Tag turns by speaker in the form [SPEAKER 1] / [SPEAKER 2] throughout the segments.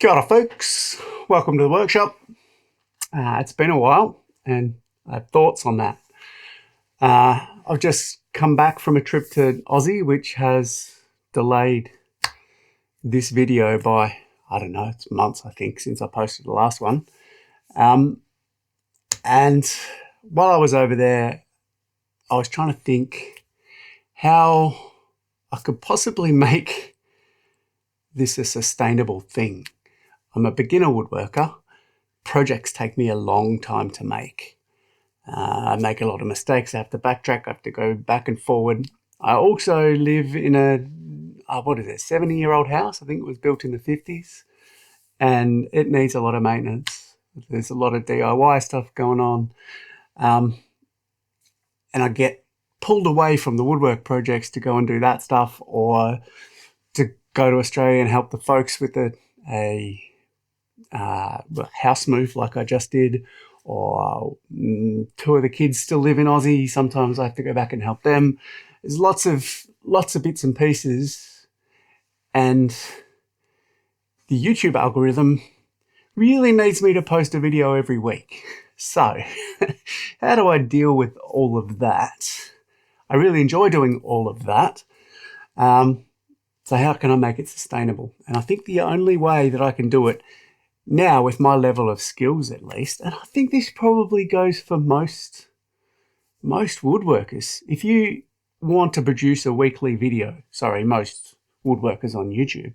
[SPEAKER 1] Kia ora folks, welcome to the workshop. It's been a while and I have thoughts on that. I've just come back from a trip to Aussie which has delayed this video by, I don't know, it's months I think since I posted the last one. And while I was over there, I was trying to think how I could possibly make this a sustainable thing. I'm a beginner woodworker. Projects take me a long time to make. I make a lot of mistakes. I have to backtrack. I have to go back and forward. I also live in a, 70-year-old house. I think it was built in the 50s. And it needs a lot of maintenance. There's a lot of DIY stuff going on. And I get pulled away from the woodwork projects to go and do that stuff, or to go to Australia and help the folks with a house move like I just did, or two of the kids still live in Aussie. Sometimes I have to go back and help them. There's lots of bits and pieces, and the YouTube algorithm really needs me to post a video every week. So how do I deal with all of that? I really enjoy doing all of that. So how can I make it sustainable? And I think the only way that I can do it now, with my level of skills at least, and I think this probably goes for most woodworkers. If you want to produce a weekly video, most woodworkers on YouTube,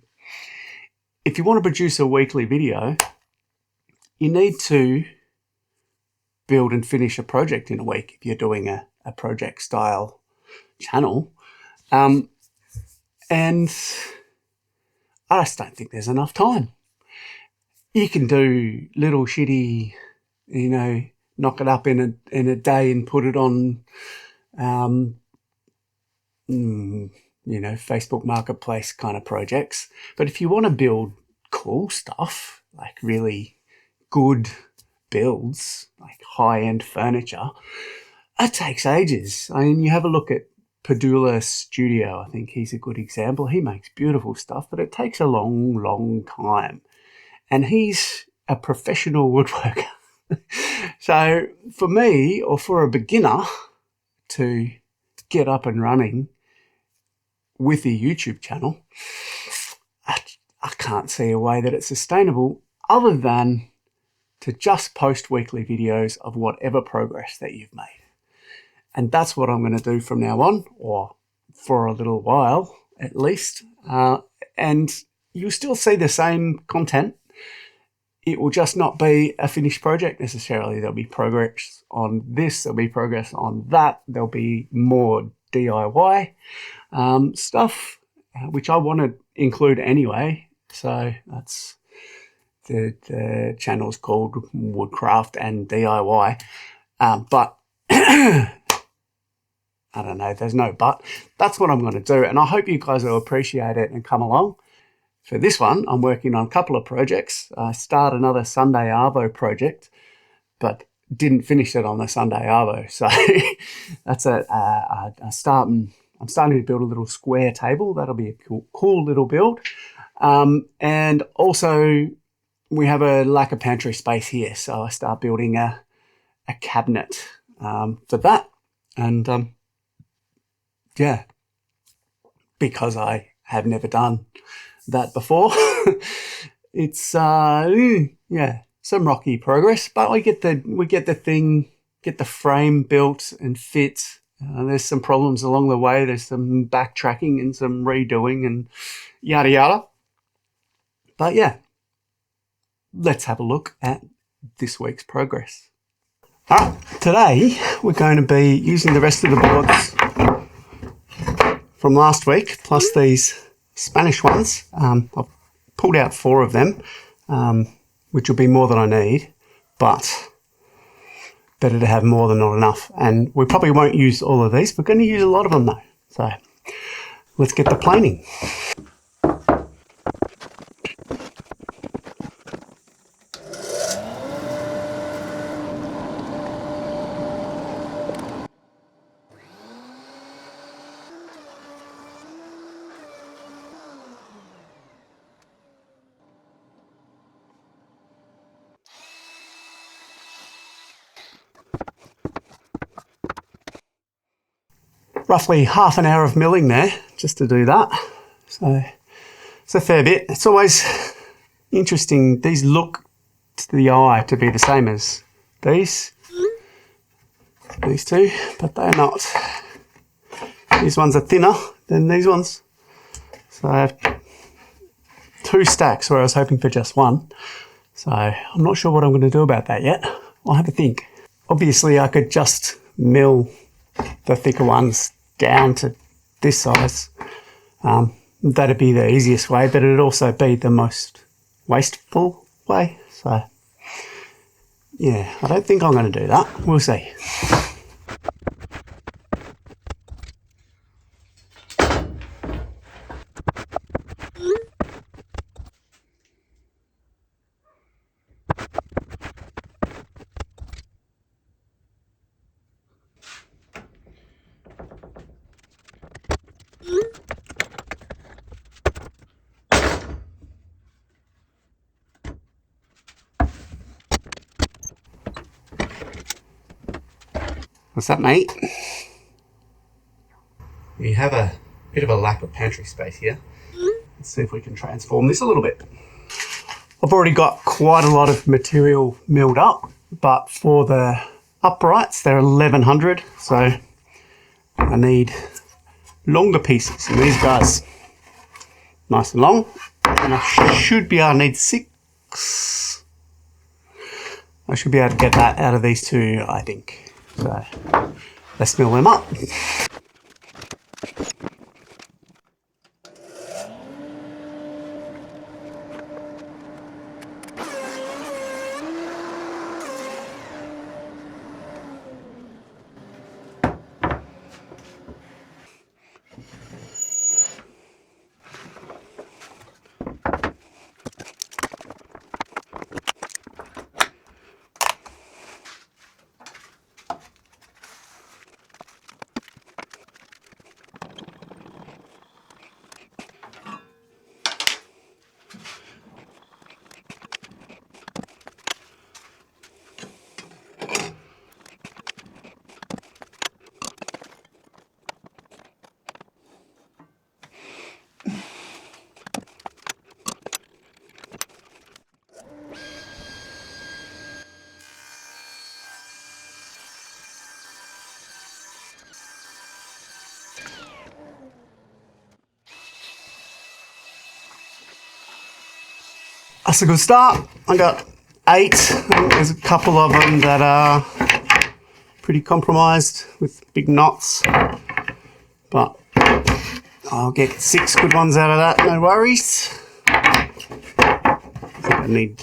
[SPEAKER 1] if you want to produce a weekly video, you need to build and finish a project in a week if you're doing a project style channel. And I just don't think there's enough time. You can do little shitty, knock it up in a day and put it on, Facebook Marketplace kind of projects. But if you want to build cool stuff, like really good builds, like high-end furniture, it takes ages. I mean, you have a look at Padula Studio. I think he's a good example. He makes beautiful stuff, but it takes a long, long time. And he's a professional woodworker. So for me, or for a beginner to get up and running with a YouTube channel, I can't see a way that it's sustainable other than to just post weekly videos of whatever progress that you've made. And that's what I'm going to do from now on, or for a little while at least. And you'll still see the same content. It will just not be a finished project necessarily. There'll be progress on this, there'll be progress on that, there'll be more DIY stuff, which I want to include anyway. So that's the channel's called Woodcraft and DIY. But I don't know, there's no but. That's what I'm going to do, and I hope you guys will appreciate it and come along. For this one, I'm working on a couple of projects. I started another Sunday Arvo project, but didn't finish it on the Sunday Arvo. So that's I'm starting to build a little square table. That'll be a cool little build. And also, we have a lack of pantry space here, so I start building a cabinet for that. And yeah, because I have never done that before, it's some rocky progress, but we get the frame built and fit. There's some problems along the way. There's some backtracking and some redoing and yada yada. But yeah, let's have a look at this week's progress. All right, today we're going to be using the rest of the boards from last week, plus these Spanish ones. I've pulled out 4 of them, which will be more than I need, but better to have more than not enough. And we probably won't use all of these. We're going to use a lot of them though. So let's get the planing. roughly half an hour of milling there just to do that. So it's a fair bit. It's always interesting. These look to the eye to be the same as these two, but they're not. These ones are thinner than these ones. So I have 2 stacks where I was hoping for just 1. So I'm not sure what I'm going to do about that yet. I'll have a think. Obviously I could just mill the thicker ones down to this size. That'd be the easiest way, but it'd also be the most wasteful way. So yeah, I don't think I'm going to do that. We'll see. What's up, mate? We have a bit of a lack of pantry space here. Let's see if we can transform this a little bit. I've already got quite a lot of material milled up, but for the uprights, they're 1100, so I need longer pieces. And these guys, nice and long, and I should be able to need 6. I should be able to get that out of these 2, I think. So let's mill them up. That's a good start. I got 8. I think there's a couple of them that are pretty compromised with big knots, but I'll get 6 good ones out of that, no worries. I think I need...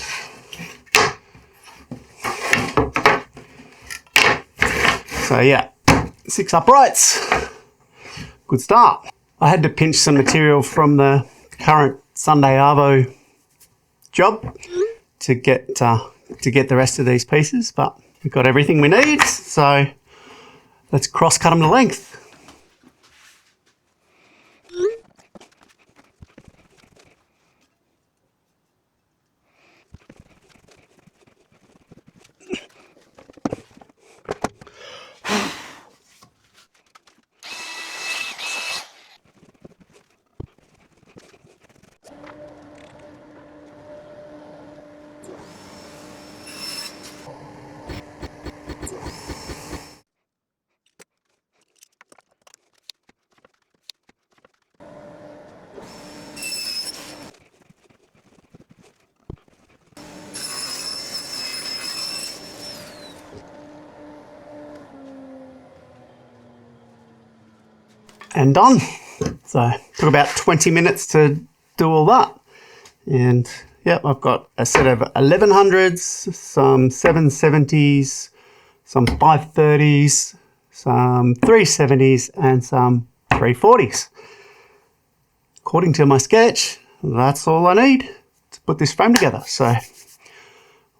[SPEAKER 1] So yeah, 6 uprights. Good start. I had to pinch some material from the current Sunday Arvo job to get the rest of these pieces, but we've got everything we need, so let's cross cut them to length. And done. So took about 20 minutes to do all that. And yep, I've got a set of 1100s, some 770s, some 530s, some 370s, and some 340s. According to my sketch, that's all I need to put this frame together. So I'll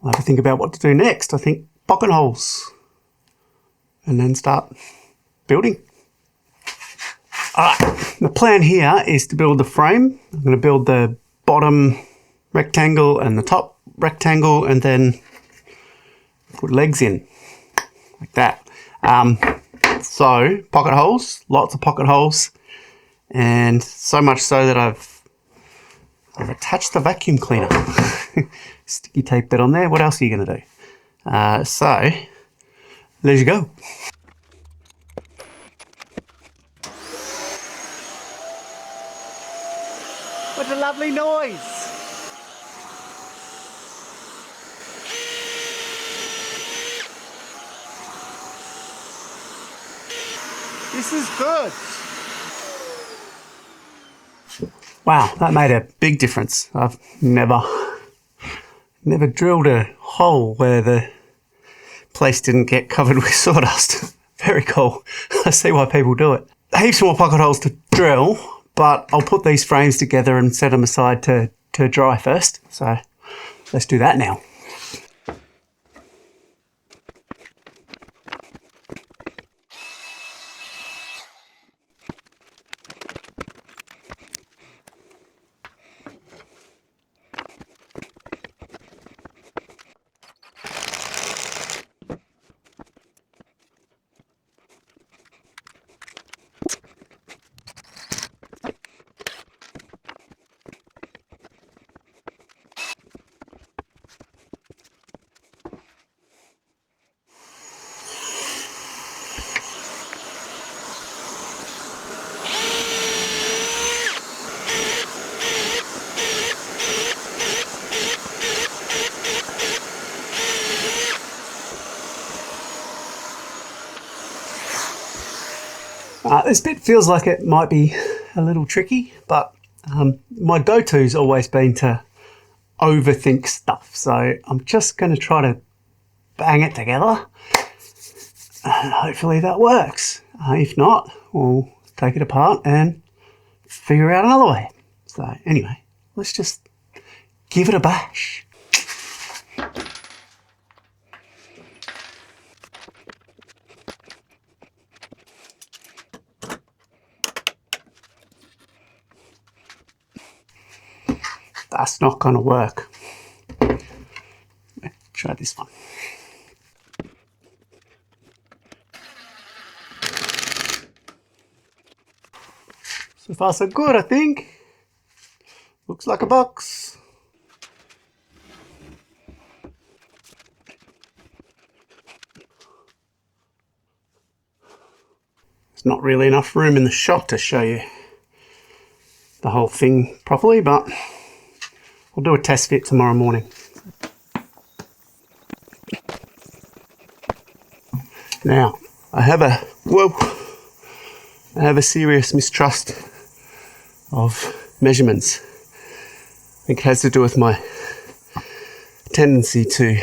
[SPEAKER 1] have to think about what to do next. I think pocket holes and then start building. Alright, the plan here is to build the frame. I'm going to build the bottom rectangle and the top rectangle and then put legs in like that. So So pocket holes, lots of pocket holes, and so much so that I've attached the vacuum cleaner. Sticky tape that on there. What else are you going to do? So there you go. What a lovely noise! This is good. Wow, that made a big difference. I've never drilled a hole where the place didn't get covered with sawdust. Very cool. I see why people do it. Heaps more pocket holes to drill, but I'll put these frames together and set them aside to dry first. So let's do that now. This bit feels like it might be a little tricky, but my go-to's always been to overthink stuff. So I'm just going to try to bang it together, and hopefully that works. If not, we'll take it apart and figure out another way. So anyway, let's just give it a bash. That's not going to work. Try this one. So far so good, I think. Looks like a box. There's not really enough room in the shop to show you the whole thing properly, but I'll do a test fit tomorrow morning. Now, I have a serious mistrust of measurements. I think it has to do with my tendency to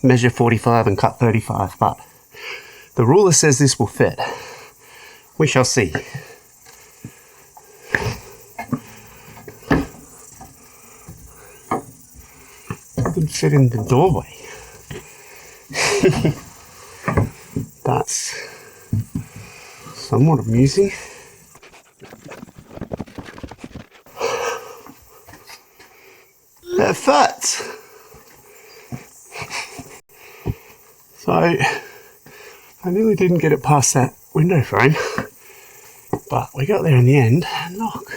[SPEAKER 1] measure 45 and cut 35, but the ruler says this will fit. We shall see. Doesn't fit in the doorway. That's somewhat amusing. That fits. So I nearly didn't get it past that window frame, but we got there in the end, and look,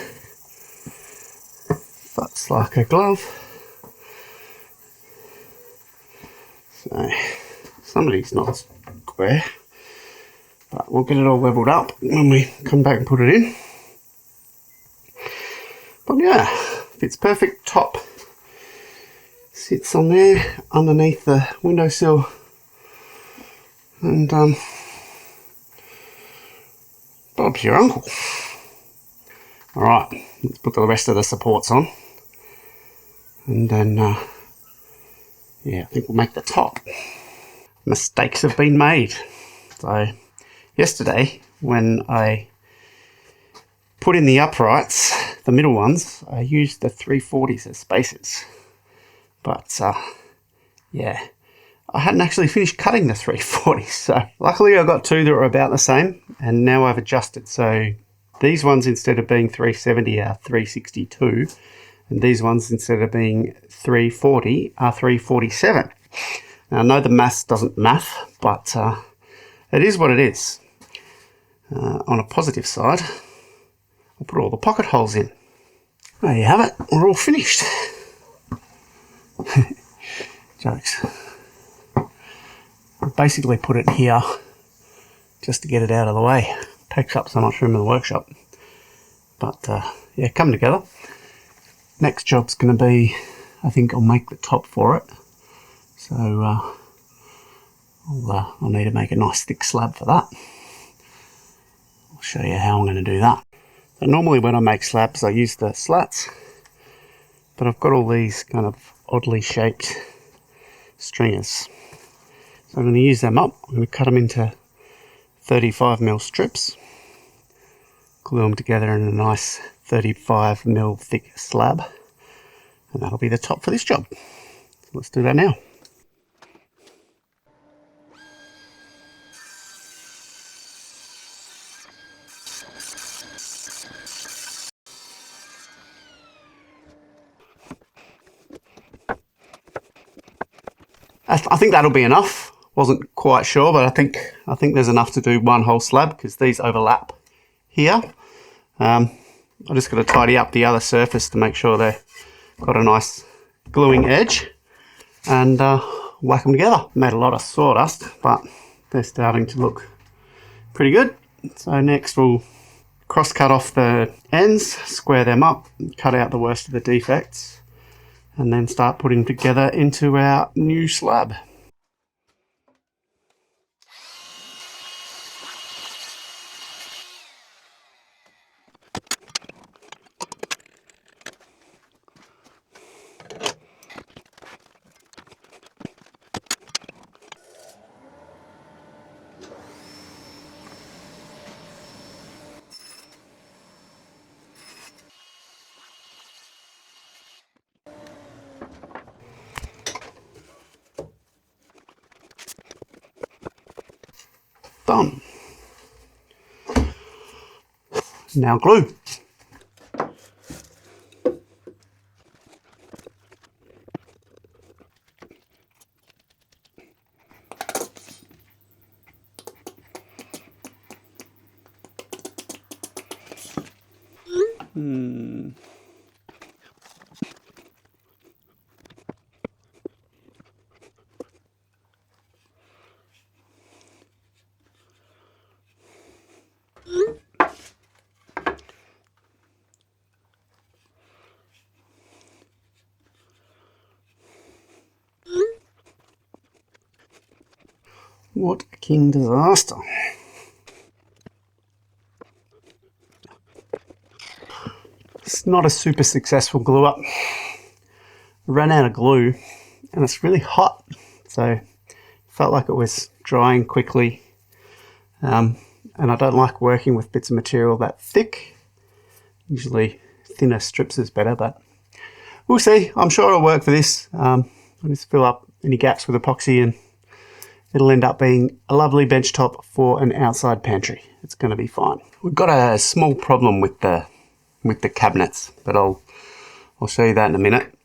[SPEAKER 1] fits like a glove. So somebody's not square, but we'll get it all leveled up when we come back and put it in. But yeah, fits perfect. Top sits on there underneath the windowsill, and Bob's your uncle. Alright, let's put the rest of the supports on, and then yeah, I think we'll make the top. Mistakes have been made. So yesterday, when I put in the uprights, the middle ones, I used the 340s as spacers. But yeah, I hadn't actually finished cutting the 340s. So luckily I got two that were about the same, and now I've adjusted. So these ones, instead of being 370, are 362. And these ones, instead of being 340, are 347. Now, I know the maths doesn't math, but it is what it is. On a positive side, I'll put all the pocket holes in. There you have it, we're all finished. Jokes. I basically put it here just to get it out of the way. It takes up so much room in the workshop. But yeah, coming together. Next job's going to be, I think I'll make the top for it. So I'll need to make a nice thick slab for that. I'll show you how I'm going to do that. So normally when I make slabs I use the slats, but I've got all these kind of oddly shaped stringers. So I'm going to use them up. I'm going to cut them into 35mm strips, glue them together in a nice 35mm thick slab, and that'll be the top for this job. So let's do that now. I think that'll be enough. Wasn't quite sure, but I think there's enough to do one whole slab because these overlap here. I just got to tidy up the other surface to make sure they've got a nice gluing edge, and whack them together. Made a lot of sawdust, but they're starting to look pretty good. So next we'll cross cut off the ends, square them up, cut out the worst of the defects, and then start putting together into our new slab. Done. Now glue. What a king disaster. It's not a super successful glue up. I ran out of glue and it's really hot, so felt like it was drying quickly. And I don't like working with bits of material that thick. Usually thinner strips is better, but we'll see. I'm sure it'll work for this. I'll just fill up any gaps with epoxy and it'll end up being a lovely bench top for an outside pantry. It's going to be fine. We've got a small problem with the cabinets, but I'll show you that in a minute.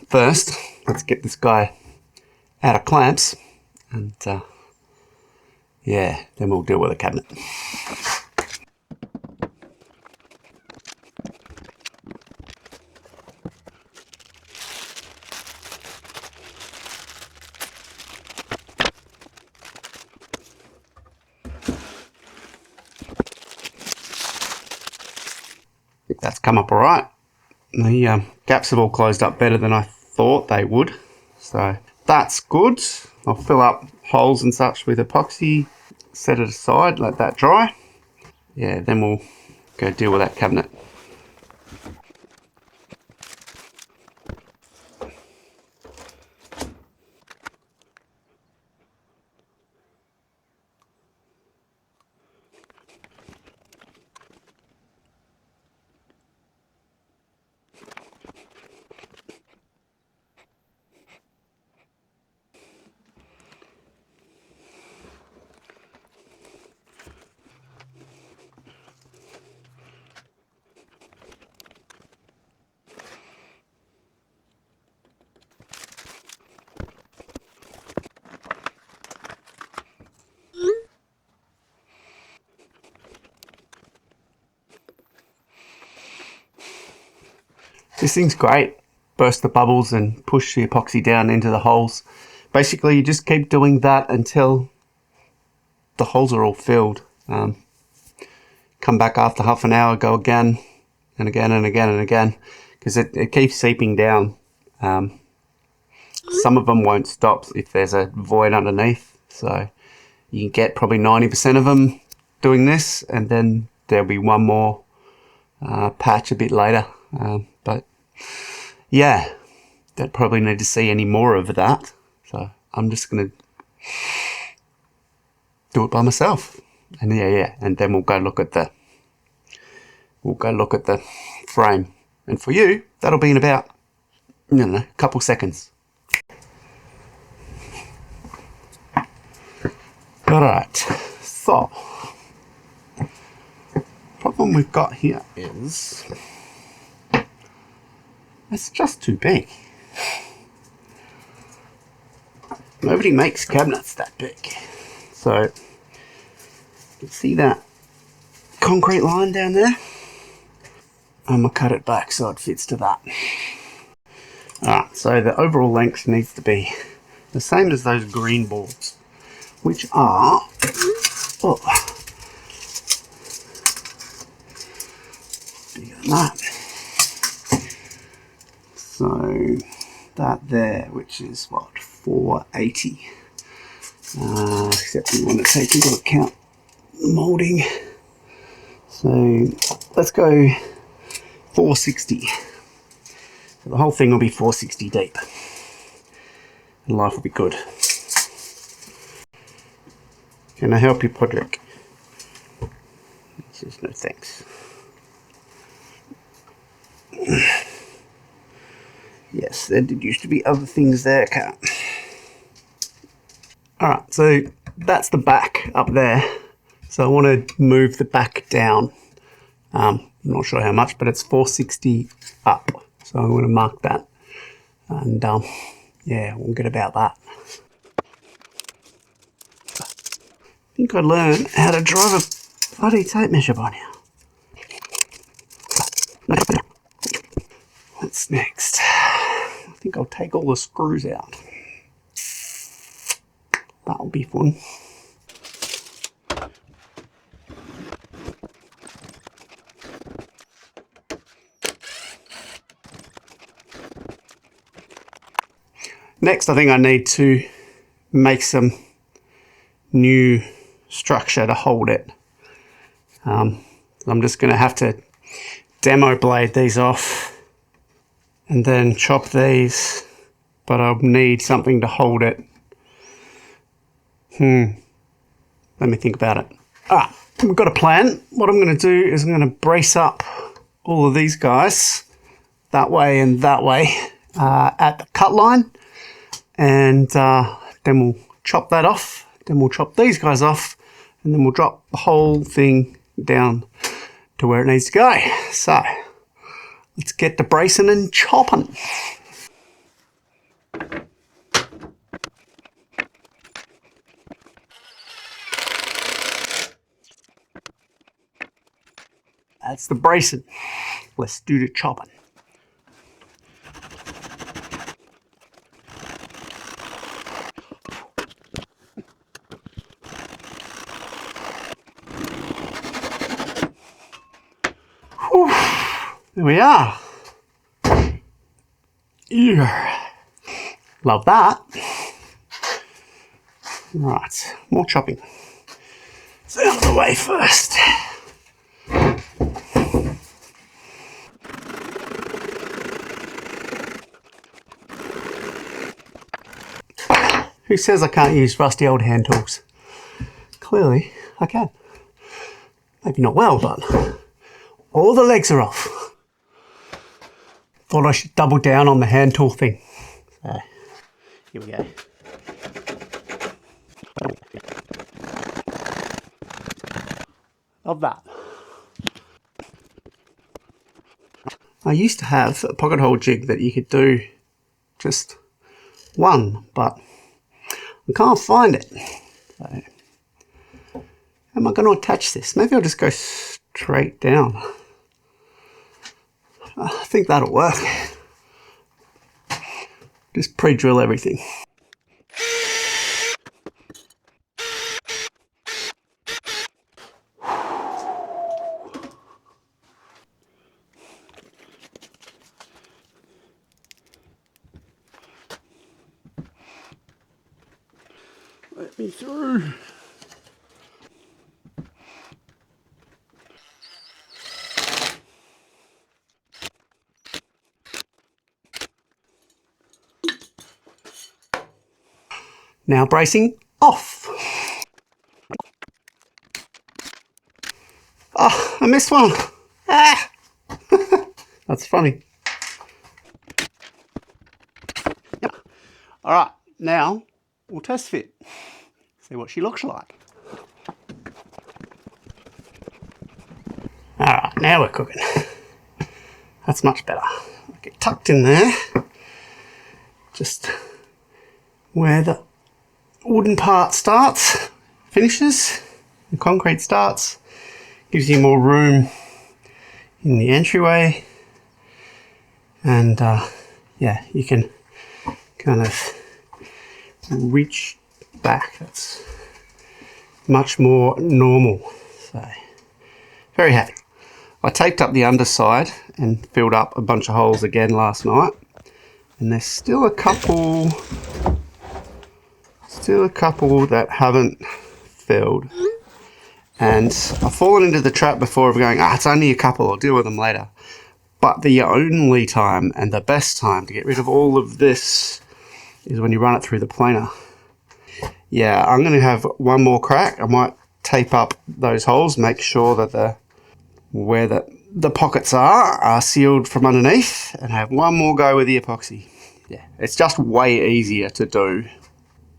[SPEAKER 1] First, let's get this guy out of clamps, and yeah, then we'll deal with the cabinet. I think that's come up all right. The gaps have all closed up better than I thought they would, so that's good. I'll fill up holes and such with epoxy, set it aside, let that dry. Yeah, then we'll go deal with that cabinet. This thing's great. Burst the bubbles and push the epoxy down into the holes. Basically, you just keep doing that until the holes are all filled. Come back after half an hour, go again and again and again and again, because it keeps seeping down. Some of them won't stop if there's a void underneath, so you can get probably 90% of them doing this, and then there'll be one more patch a bit later. But yeah, don't probably need to see any more of that, so I'm just gonna do it by myself. And and then we'll go look at the frame, and for you that'll be in about, I don't know, a couple seconds. Alright, so problem we've got here is it's just too big. Nobody makes cabinets that big. So you can see that concrete line down there? I'm going to cut it back so it fits to that. Alright, so the overall length needs to be the same as those green boards, which are bigger than that. So that there, which is what, 480. Except we want to take into account the moulding. So let's go 460. So the whole thing will be 460 deep. And life will be good. Can I help you, Podrick? He says no thanks. Yes, there did used to be other things there, Cat. Alright, so that's the back up there. So I want to move the back down. I'm not sure how much, but it's 460 up. So I'm going to mark that. And yeah, we'll get about that. I think I learned how to drive a bloody tape measure by now. What's next? I think I'll take all the screws out. That'll be fun. Next, I think I need to make some new structure to hold it. I'm just going to have to demo blade these off and then chop these, but I'll need something to hold it. Let me think about it. We've got a plan. What I'm going to do is I'm going to brace up all of these guys that way and that way at the cut line, and then we'll chop that off. Then we'll chop these guys off, and then we'll drop the whole thing down to where it needs to go. So let's get to bracing and chopping. That's the bracing. Let's do the chopping. Whew. There we are. Yeah. Love that. Right, more chopping. So out of the way first. Who says I can't use rusty old hand tools? Clearly, I can. Maybe not well, but all the legs are off. Thought I should double down on the hand tool thing. So, here we go. Love that. I used to have a pocket hole jig that you could do just one, but I can't find it. So, how am I going to attach this? Maybe I'll just go straight down. I think that'll work. Just pre-drill everything. Let me through. Now bracing off. Oh, I missed one. Ah! That's funny. Yep. All right, now we'll test fit. See what she looks like. All right, now we're cooking. That's much better. Get tucked in there. Just where the wooden part starts, finishes, the concrete starts. Gives you more room in the entryway. And yeah, you can kind of reach back. That's much more normal. So, very happy. I taped up the underside and filled up a bunch of holes again last night. And there's still a couple that haven't filled. And I've fallen into the trap before of going, it's only a couple, I'll deal with them later. But the only time and the best time to get rid of all of this is when you run it through the planer. Yeah, I'm going to have one more crack. I might tape up those holes, make sure that where the pockets are sealed from underneath, and have one more go with the epoxy. Yeah, it's just way easier to do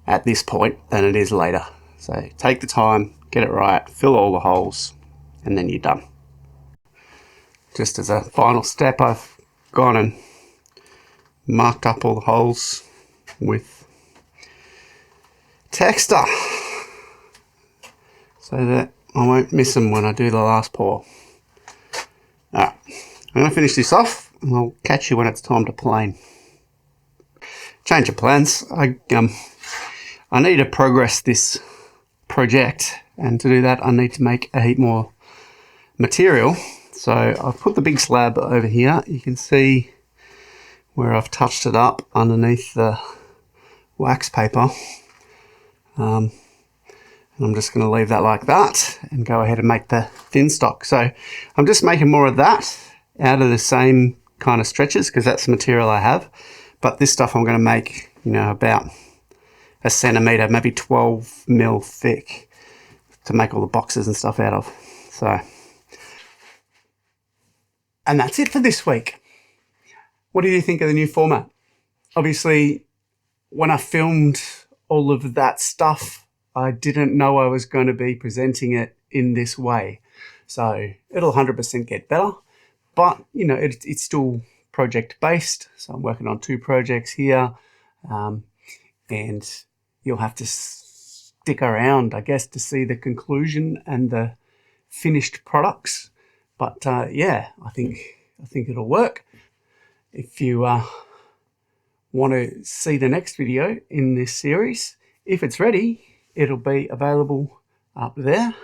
[SPEAKER 1] at this point than it is later. So take the time, get it right, fill all the holes, and then you're done. Just as a final step, I've gone and marked up all the holes with texter so that I won't miss them when I do the last pour. Alright, I'm going to finish this off and I'll catch you when it's time to plane. Change of plans. I need to progress this project, and to do that I need to make a heap more material. So I've put the big slab over here. You can see where I've touched it up underneath the wax paper. And I'm just going to leave that like that and go ahead and make the thin stock. So I'm just making more of that out of the same kind of stretches because that's the material I have. But this stuff I'm going to make, about a centimetre, maybe 12 mil thick to make all the boxes and stuff out of. So, and that's it for this week. What do you think of the new format? Obviously, when I filmed all of that stuff, I didn't know I was going to be presenting it in this way. So it'll 100% get better, but it's still project based. So I'm working on 2 projects here, and you'll have to stick around, I guess, to see the conclusion and the finished products. But yeah, I think it'll work. If you want to see the next video in this series, if it's ready, it'll be available up there.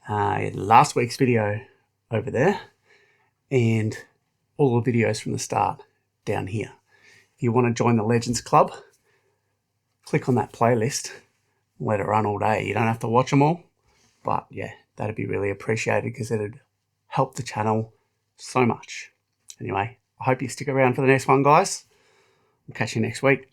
[SPEAKER 1] Last week's video over there, and all the videos from the start down here. If you want to join the Legends Club, click on that playlist, let it run all day. You don't have to watch them all, but yeah, that'd be really appreciated because it'd help the channel so much. Anyway, I hope you stick around for the next one, guys. I'll catch you next week.